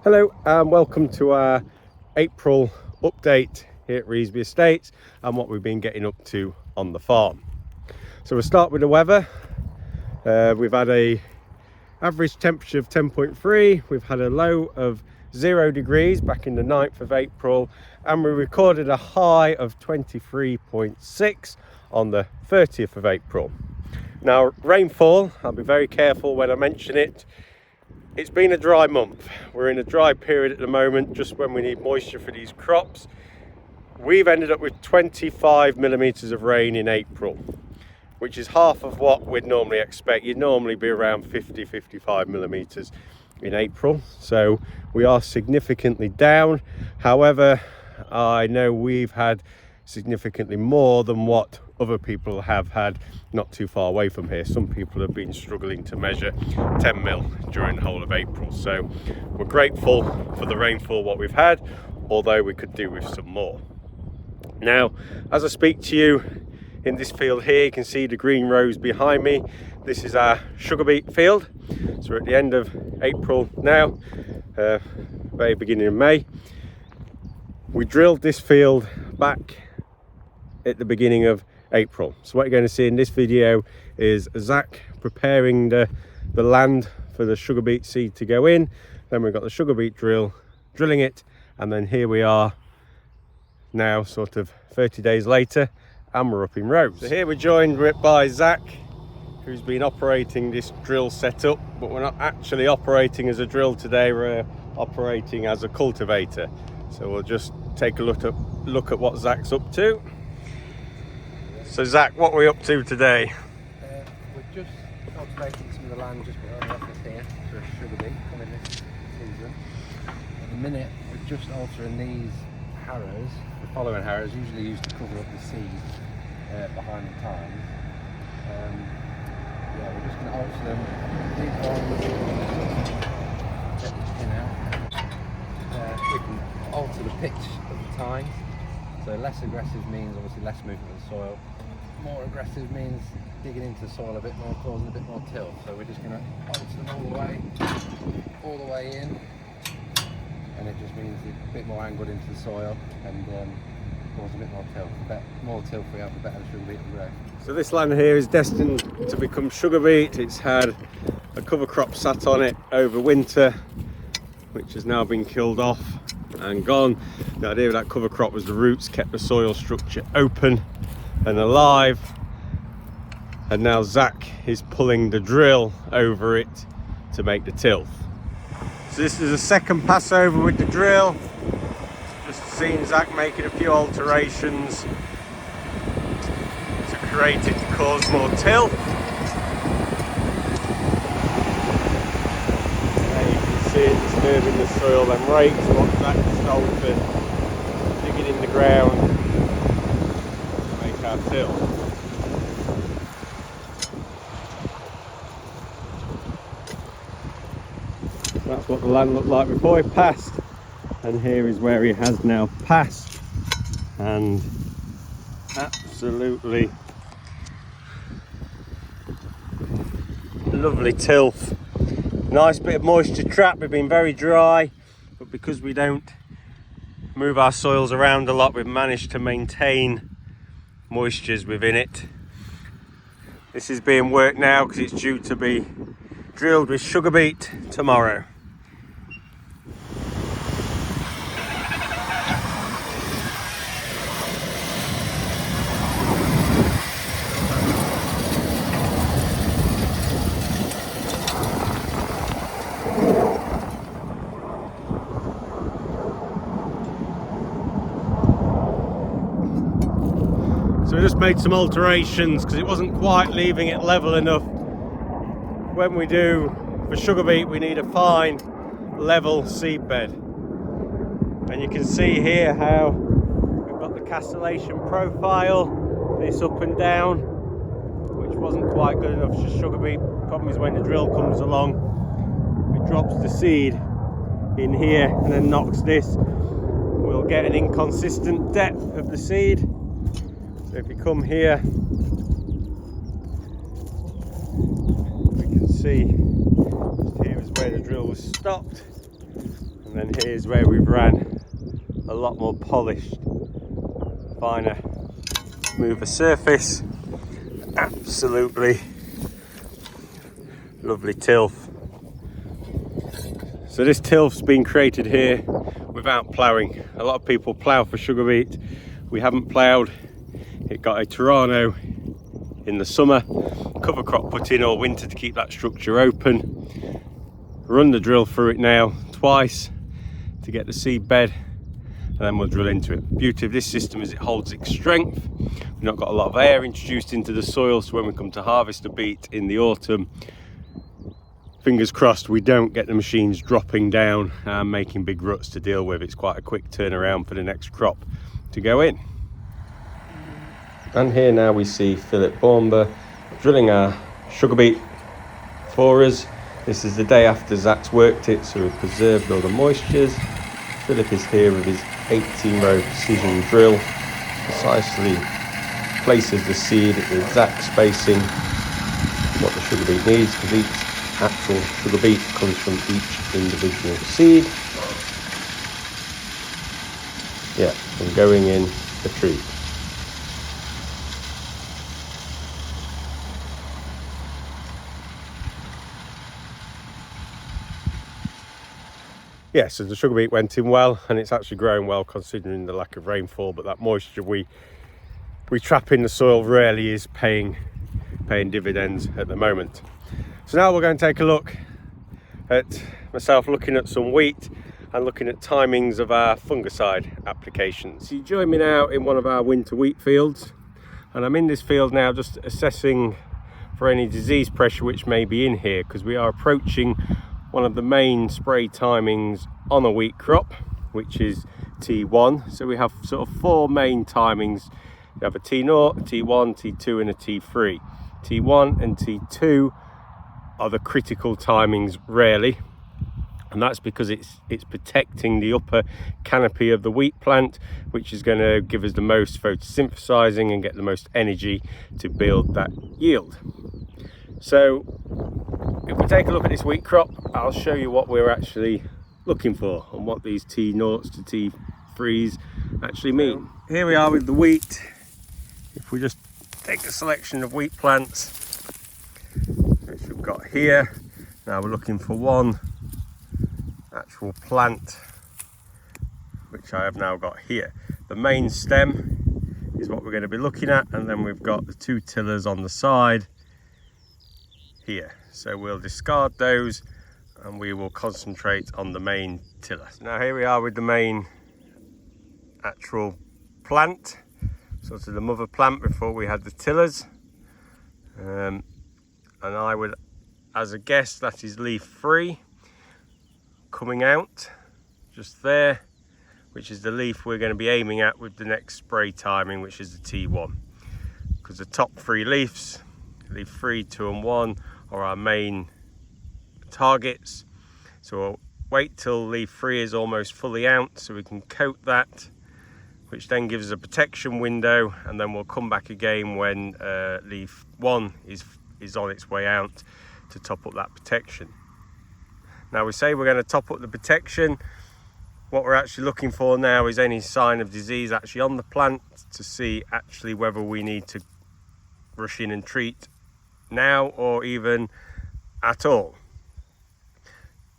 Hello and welcome to our April update here at Revesby Estates and what we've been getting up to on the farm. So we'll start with the weather. We've had a average temperature of 10.3, we've had a low of 0 degrees back in the 9th of April, and we recorded a high of 23.6 on the 30th of April. Now rainfall, I'll be very careful when I mention it. It's been a dry month. We're in a dry period at the moment, just when we need moisture for these crops. We've ended up with 25 millimeters of rain in April, which is half of what we'd normally expect. You'd normally be around 50-55 millimeters in April. So we are significantly down. However, I know we've had significantly more than what other people have had not too far away from here. Some people have been struggling to measure 10 mil during the whole of April. So we're grateful for the rainfall what we've had, although we could do with some more. Now, as I speak to you in this field here, you can see the green rows behind me. This is our sugar beet field. So we're at the end of April now, very beginning of May. We drilled this field back at the beginning of April. So what you're going to see in this video is Zac preparing the land for the sugar beet seed to go in. Then we've got the sugar beet drilling it, and then here we are now sort of 30 days later and we're up in rows. So here we're joined by Zac, who's been operating this drill setup, but we're not actually operating as a drill today, we're operating as a cultivator. So we'll just take a look at what Zac's up to. So Zac, what are we up to today? We're just cultivating some of the land just behind the office here for sugar beet coming this season. At the minute we're just altering these harrows, the following harrows usually used to cover up the seed behind the tines. Yeah, we're just going to alter them. These ones, take the pin out. We can alter the pitch of the tines. So less aggressive means obviously less movement of the soil. More aggressive means digging into the soil a bit more, causing a bit more till. So we're just going to alter them all the way in, and it just means a bit more angled into the soil and cause a bit more till. The more till we have, the better the sugar beet will grow. So this land here is destined to become sugar beet. It's had a cover crop sat on it over winter, which has now been killed off and gone. The idea of that cover crop was the roots kept the soil structure open and alive, and now Zac is pulling the drill over it to make the tilth. So this is a second pass over with the drill. Just seen Zac making a few alterations to create it to cause more tilth. Disturbing the soil and rakes, what Zac's told for digging in the ground to make our till. That's what the land looked like before he passed, and here is where he has now passed, and absolutely lovely tilth. Nice bit of moisture trap. We've been very dry, but because we don't move our soils around a lot, we've managed to maintain moistures within it. This is being worked now because it's due to be drilled with sugar beet tomorrow. So we just made some alterations because it wasn't quite leaving it level enough. When we do for sugar beet, we need a fine level seed bed. And you can see here how we've got the castellation profile, this up and down, which wasn't quite good enough for sugar beet. The problem is when the drill comes along, it drops the seed in here and then knocks this. We'll get an inconsistent depth of the seed. So if you come here, we can see just here is where the drill was stopped, And then here's where we've ran a lot more polished, finer, smoother surface. Absolutely lovely tilth. So this tilth's been created here without ploughing. A lot of people plough for sugar beet. We haven't ploughed. It got a Toronto in the summer, cover crop put in all winter to keep that structure open. Run the drill through it now twice to get the seed bed, and then we'll drill into it. The beauty of this system is it holds its strength. We've not got a lot of air introduced into the soil, so when we come to harvest the beet in the autumn, fingers crossed we don't get the machines dropping down and making big ruts to deal with. It's quite a quick turnaround for the next crop to go in. And here now we see Philip Bournemouth drilling our sugar beet for us. This is the day after Zac's worked it, so we've preserved all the moistures. Philip is here with his 18-row precision drill, precisely places the seed at the exact spacing what the sugar beet needs, because each actual sugar beet comes from each individual seed. Yeah, and going in the tree. Yes, so the sugar beet went in well, and it's actually growing well considering the lack of rainfall, but that moisture we trap in the soil really is paying dividends at the moment. So now we're going to take a look at myself looking at some wheat and looking at timings of our fungicide applications. So you join me now in one of our winter wheat fields, and I'm in this field now just assessing for any disease pressure which may be in here, because we are approaching one of the main spray timings on a wheat crop, which is T1. So we have sort of four main timings. You have a T0, a T1, T2 and a T3. T1 and T2 are the critical timings rarely, and that's because it's protecting the upper canopy of the wheat plant, which is going to give us the most photosynthesizing and get the most energy to build that yield. So if we take a look at this wheat crop, I'll show you what we're actually looking for and what these T0s to T3s actually mean. Here we are with the wheat. If we just take a selection of wheat plants, which we've got here, now we're looking for one actual plant, which I have now got here. The main stem is what we're going to be looking at, and then we've got the two tillers on the side here. So we'll discard those and we will concentrate on the main tiller. Now here we are with the main actual plant, sort of the mother plant before we had the tillers. And I would, as a guess, that is leaf 3 coming out just there, which is the leaf we're going to be aiming at with the next spray timing, which is the T1. Because the top 3 leaves, leaf 3, 2 and 1, are our main targets. So we'll wait till leaf 3 is almost fully out so we can coat that, which then gives us a protection window, and then we'll come back again when leaf 1 is on its way out to top up that protection. Now we say we're going to top up the protection. What we're actually looking for now is any sign of disease actually on the plant, to see actually whether we need to rush in and treat now or even at all.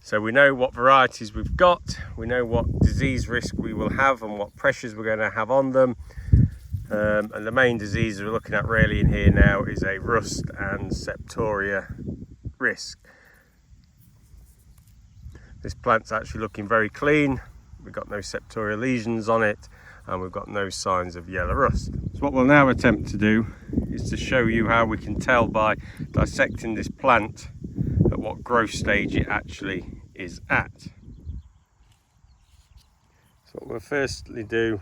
So we know what varieties we've got, we know what disease risk we will have and what pressures we're going to have on them, and the main disease we're looking at really in here now is a rust and septoria risk. This plant's actually looking very clean, we've got no septoria lesions on it, and we've got no signs of yellow rust. So what we'll now attempt to do is to show you how we can tell by dissecting this plant at what growth stage it actually is at. So what we'll firstly do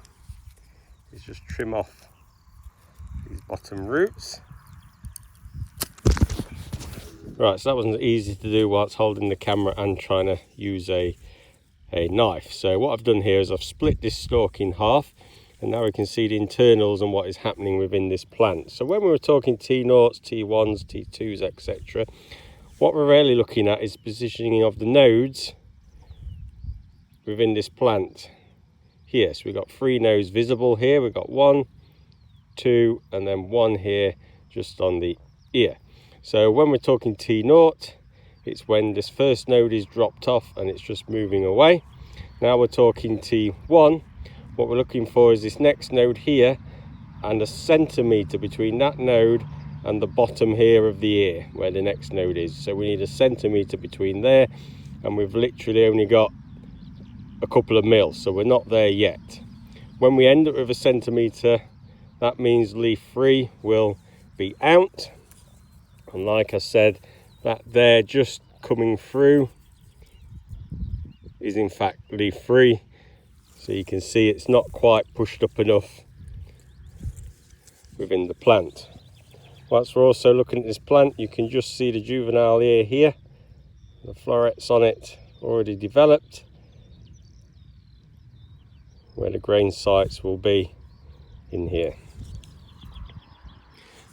is just trim off these bottom roots. Right, so that wasn't easy to do whilst holding the camera and trying to use a knife. So what I've done here is I've split this stalk in half, and now we can see the internals and what is happening within this plant. So when we were talking T0s, T1s, T2s, etc., what we're really looking at is positioning of the nodes within this plant here. So we've got 3 nodes visible here. We've got 1, 2, and then 1 here just on the ear. So when we're talking T0, it's when this first node is dropped off and it's just moving away. Now we're talking T1. What we're looking for is this next node here and a centimetre between that node and the bottom here of the ear where the next node is. So we need a centimetre between there, and we've literally only got a couple of mils, so we're not there yet. When we end up with a centimetre, that means leaf 3 will be out. And like I said, that there just coming through is in fact leaf 3. So you can see it's not quite pushed up enough within the plant. Whilst we're also looking at this plant, you can just see the juvenile ear here. The florets on it already developed, where the grain sites will be in here.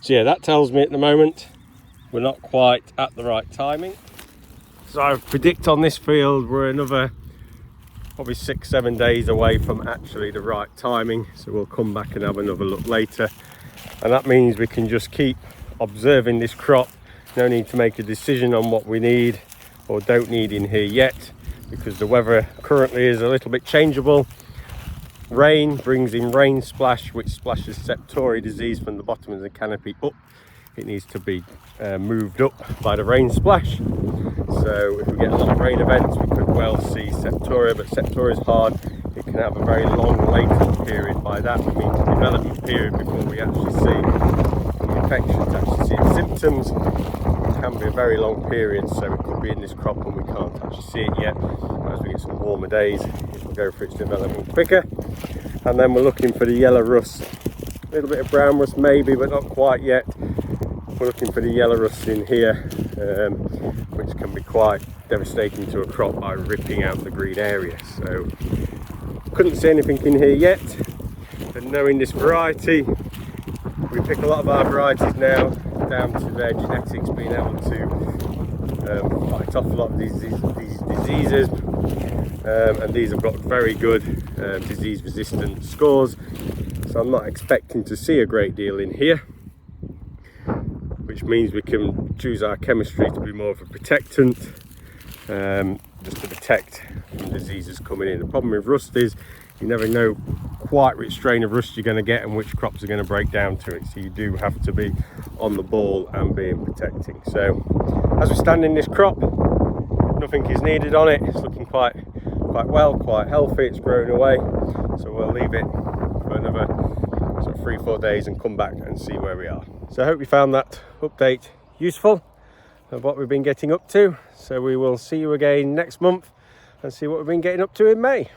So yeah, that tells me at the moment we're not quite at the right timing. So I predict on this field we're another probably 6-7 days away from actually the right timing. So we'll come back and have another look later. And that means we can just keep observing this crop. No need to make a decision on what we need or don't need in here yet, because the weather currently is a little bit changeable. Rain brings in rain splash, which splashes septoria disease from the bottom of the canopy up. It needs to be moved up by the rain splash. So if we get a lot of rain events, we could well see septoria, but septoria is hard. It can have a very long latent period. By that we mean the development period before we actually see the infections, actually see the symptoms. It can be a very long period, so it could be in this crop and we can't actually see it yet. As we get some warmer days, it will go for its development quicker. And then we're looking for the yellow rust. A little bit of brown rust maybe, but not quite yet. We're looking for the yellow rust in here, which can be quite devastating to a crop by ripping out the green area. So couldn't see anything in here yet, but knowing this variety, we pick a lot of our varieties now down to their genetics being able to fight off a lot of these diseases, and these have got very good disease resistant scores. So I'm not expecting to see a great deal in here, which means we can choose our chemistry to be more of a protectant, just to protect from diseases coming in. The problem with rust is you never know quite which strain of rust you're going to get and which crops are going to break down to it, so you do have to be on the ball and being protecting. So as we stand in this crop, nothing is needed on it. It's looking quite well, quite healthy. It's growing away, so we'll leave it for another sort of 3-4 days and come back and see where we are. So I hope you found that update useful of what we've been getting up to. So we will see you again next month and see what we've been getting up to in May.